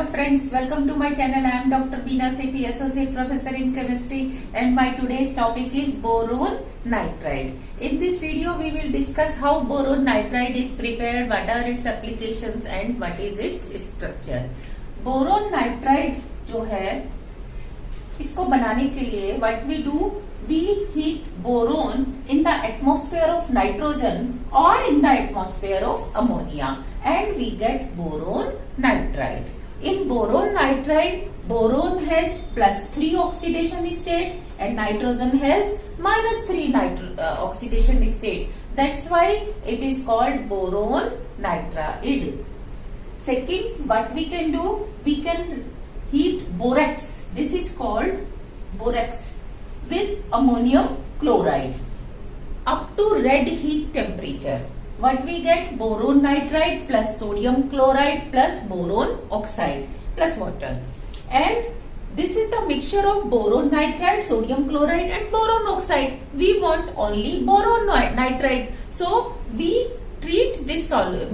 Hello friends, welcome to my channel. I am Dr. Beena Sethi, Associate Professor in Chemistry, and my today's topic is boron nitride. In this video we will discuss how boron nitride is prepared, what are its applications and what is its structure. Boron nitride जो है इसको बनाने के लिए what we do, we heat boron in the atmosphere of nitrogen or in the atmosphere of ammonia and we get boron nitride. In boron nitride, boron has +3 oxidation state and nitrogen has -3 oxidation state. That's why it is called boron nitride. Second, what we can do, we can heat borax. This is called borax with ammonium chloride up to red heat temperature. What we get? Boron nitride plus sodium chloride plus boron oxide plus water. And this is the mixture of boron nitride, sodium chloride and boron oxide. We want only boron nitride. So we treat this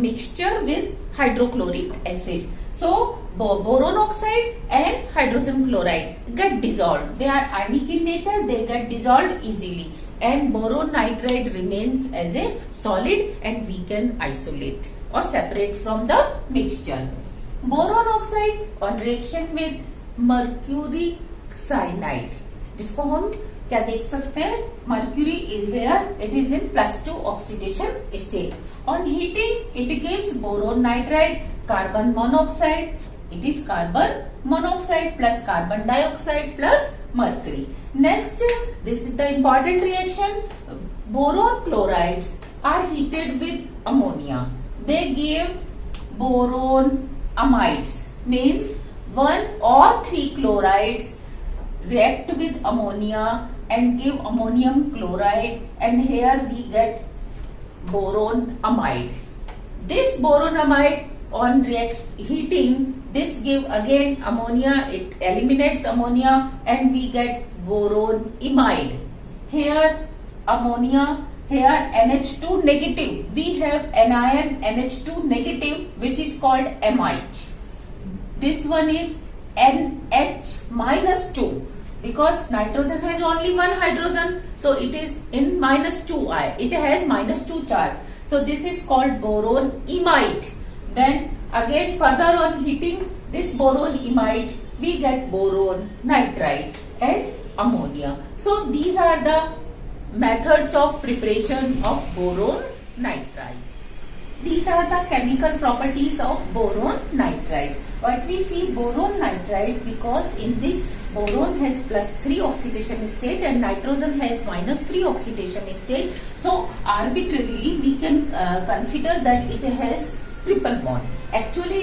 mixture with hydrochloric acid. So boron oxide and hydrogen chloride get dissolved. They are ionic in nature, they get dissolved easily. And boron nitride remains as a solid and we can isolate or separate from the mixture. Boron oxide on reaction with mercury cyanide, जिसको हम क्या देख सकते हैं, mercury is here, it is in +2 oxidation state. On heating it gives boron nitride, carbon monoxide, it is carbon monoxide plus carbon dioxide plus mercury. Next, this is the important reaction. Boron chlorides are heated with ammonia. They give boron amides, means 1 or 3 chlorides react with ammonia and give ammonium chloride, and here we get boron amide. This boron amide on heating, this give again ammonia, it eliminates ammonia and we get boron imide. Here ammonia, here NH2 negative. We have anion NH2 negative which is called amide. This one is NH -2 because nitrogen has only one hydrogen, so it is in -2 ion. It has -2 charge. So this is called boron imide. Then again further on heating this boron imide, we get boron nitride and ammonia. So these are the methods of preparation of boron nitride. These are the chemical properties of boron nitride. What we see boron nitride, because in this boron has +3 oxidation state and nitrogen has -3 oxidation state. So arbitrarily we can consider that it has triple bond. Actually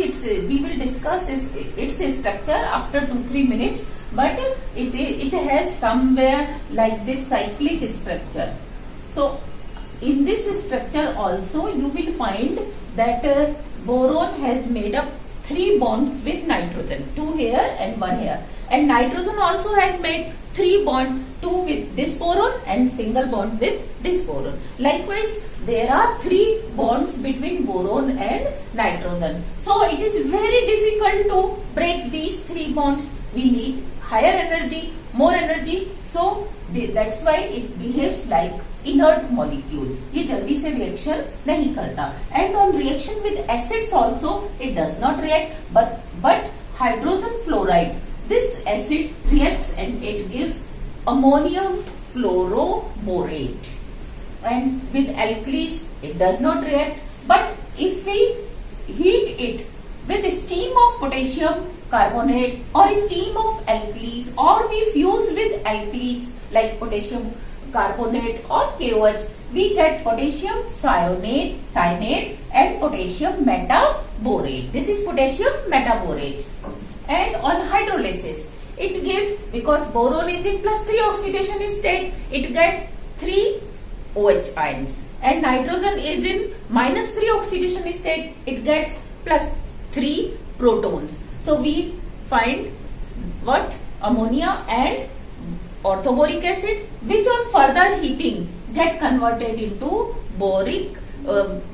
we will discuss its structure after 2-3 minutes, but it has somewhere like this cyclic structure. So in this structure also you will find that boron has made up 3 bonds with nitrogen, 2 here and 1 here, and nitrogen also has made 3 bonds, 2 with this boron and single bond with this boron. Likewise there are 3 bonds between boron and nitrogen. So it is very difficult to break these 3 bonds. We need higher energy, more energy. So that's why it behaves like inert molecule. ये जल्दी से reaction नहीं करता. And on reaction with acids also it does not react. But hydrogen fluoride, this acid reacts and it gives ammonium fluoroborate. And with alkalis it does not react. But if we heat it with steam of potassium carbonate or steam of alkalis, or we fuse with alkalis like potassium carbonate or KOH, we get potassium cyanate and potassium metaborate. This is potassium metaborate. And on hydrolysis it gives, because boron is in +3 oxidation state, it gets 3 OH ions, and nitrogen is in -3 oxidation state, it gets +3 protons. So we find what? Ammonia and orthoboric acid, which on further heating get converted into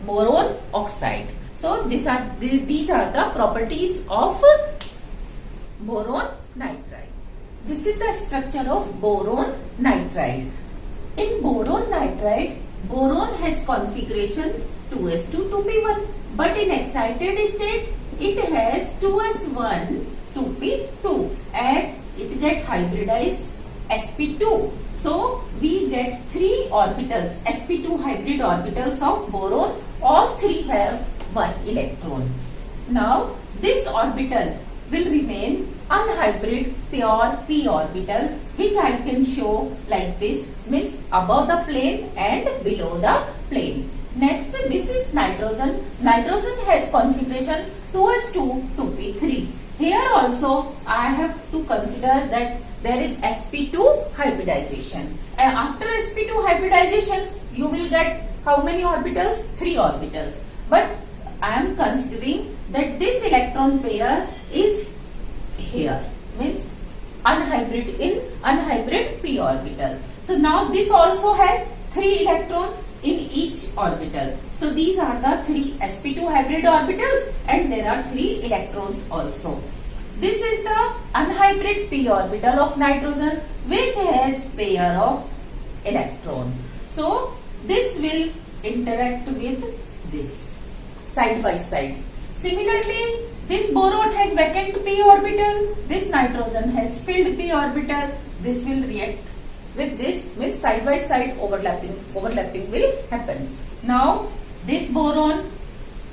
boron oxide. So these are the properties of boron nitride. This is the structure of boron nitride. In boron nitride, boron has configuration 2s2 2p1, but in excited state it has 2s1 2p2 and it get hybridized sp2. So we get 3 orbitals, sp2 hybrid orbitals of boron. All 3 have 1 electron. Now this orbital will remain unhybrid pure p orbital, which I can show like this, means above the plane and below the plane. Next, this is nitrogen. Nitrogen has configuration 2s2 2p3. Here also I have to consider that there is sp2 hybridization, and after sp2 hybridization you will get how many orbitals? 3 orbitals. But I am considering that this electron pair is here, means unhybrid p orbital. So now this also has 3 electrons in each orbital. So these are the 3 sp2 hybrid orbitals, and there are 3 electrons also. This is the unhybrid p orbital of nitrogen, which has pair of electron. So this will interact with this side by side. Similarly, this boron has vacant p orbital, this nitrogen has filled p orbital. This will react with this, means side by side overlapping will happen. Now this boron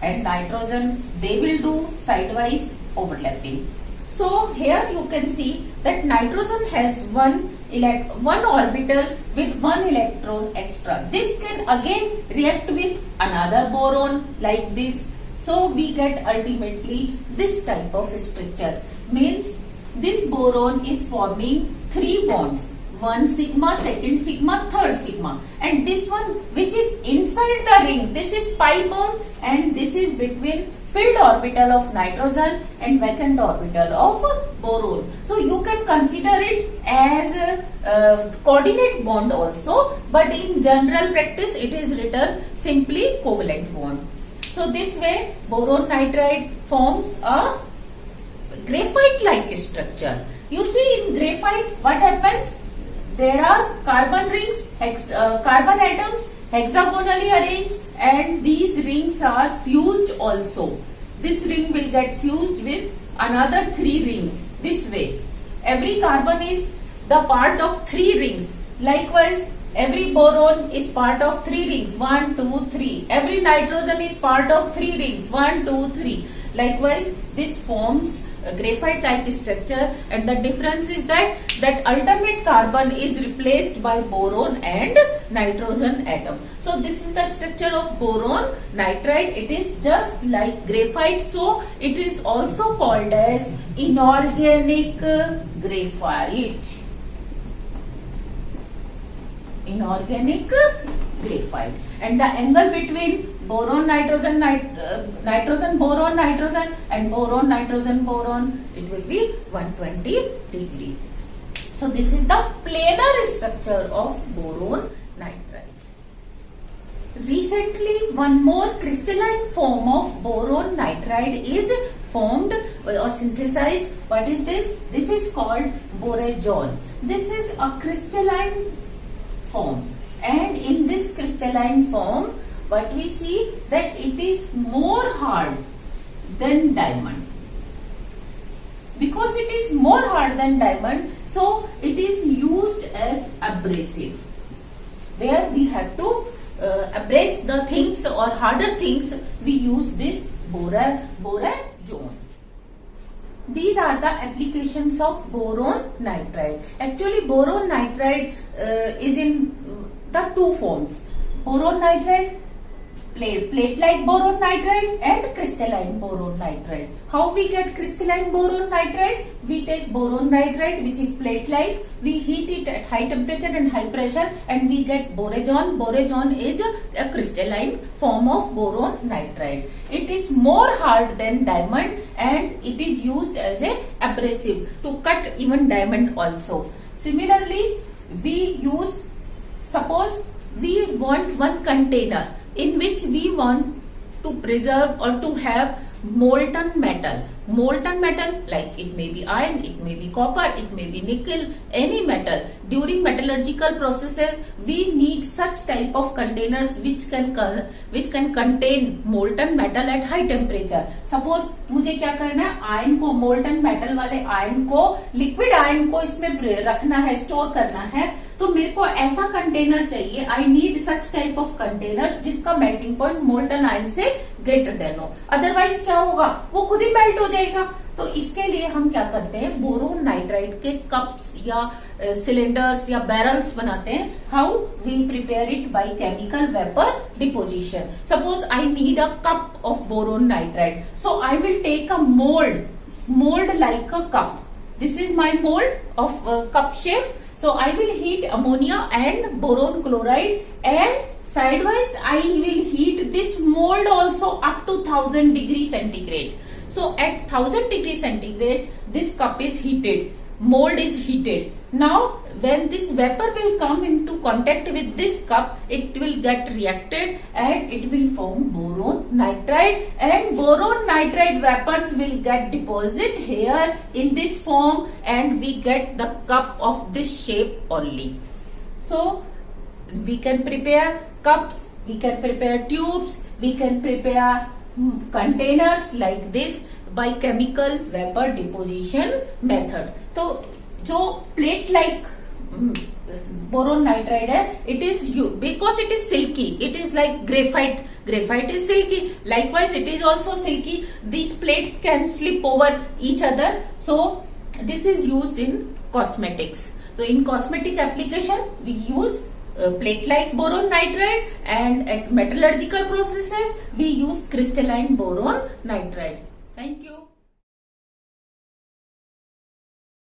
and nitrogen, they will do sidewise overlapping. So here you can see that nitrogen has one orbital with 1 electron extra. This can again react with another boron like this. So we get ultimately this type of structure, means this boron is forming 3 bonds, 1 sigma, 2nd sigma, 3rd sigma, and this one which is inside the ring, this is pi bond, and this is between filled orbital of nitrogen and vacant orbital of boron. So you can consider it as a coordinate bond also, but in general practice it is written simply covalent bond. So this way boron nitride forms a graphite-like structure. You see, in graphite what happens? There are carbon rings, carbon atoms hexagonally arranged, and these rings are fused also. This ring will get fused with another 3 rings this way. Every carbon is the part of 3 rings. Likewise, every boron is part of 3 rings, 1, 2, 3. Every nitrogen is part of 3 rings, 1, 2, 3. Likewise, this forms a graphite-like structure, and the difference is that alternate carbon is replaced by boron and nitrogen atom. So this is the structure of boron nitride. It is just like graphite, so it is also called as inorganic graphite. Inorganic graphite, and the angle between boron nitrogen nitrogen boron nitrogen and boron nitrogen boron, it will be 120 degree. So this is the planar structure of boron nitride. Recently, one more crystalline form of boron nitride is formed or synthesized. What is this? This is called borajon. This is a crystalline form, and in this crystalline form what we see that it is more hard than diamond. Because it is more hard than diamond, so it is used as abrasive, where we have to abrase the things or harder things. We use this borajon. These are the applications of boron nitride. Actually, boron nitride is in the 2 forms: boron nitride, plate-like boron nitride, and crystalline boron nitride. How we get crystalline boron nitride? We take boron nitride, which is plate-like, we heat it at high temperature and high pressure, and we get borajon. Borajon is a crystalline form of boron nitride. It is more hard than diamond, and it is used as a abrasive to cut even diamond also. Similarly, we use, suppose we want one container in which we want to preserve or to have molten metal. molten metal, like it may be iron, it may be copper, it may be nickel, any metal. During metallurgical processes, we need such type of containers which can contain molten metal at high temperature. Suppose मुझे क्या करना है, ion को, molten metal वाले ion को, liquid ion को इसमें रखना है, स्टोर करना है, तो मेरे को ऐसा कंटेनर चाहिए. I need such type of containers जिसका मेल्टिंग पॉइंट मोल्टन आयन से ग्रेटर देन हो. अदरवाइज क्या होगा, वो खुद ही मेल्ट हो जाएगा. तो इसके लिए हम क्या करते हैं, बोरोन नाइट्राइड के कप्स या सिलेंडर्स या बैरल्स बनाते हैं. How we prepare it, by chemical vapour deposition. Suppose I need a cup of boron nitride, so I will take a mold like a cup. This is my mold of cup shape. So I will heat ammonia and boron chloride, and sidewise I will heat this mold also up to 1000 degree centigrade. So at 1000 degree centigrade, this cup is heated, mold is heated. Now when this vapor will come into contact with this cup, it will get reacted and it will form boron nitride, and boron nitride vapors will get deposit here in this form, and we get the cup of this shape only. So we can prepare cups, we can prepare tubes, we can prepare containers like this by chemical vapor deposition method. तो जो plate like boron nitride है, it is because it is silky, it is like graphite is silky, likewise it is also silky. These plates can slip over each other, so this is used in cosmetics. So in cosmetic application, we use plate like boron nitride, and at metallurgical processes we use crystalline boron nitride. Thank you.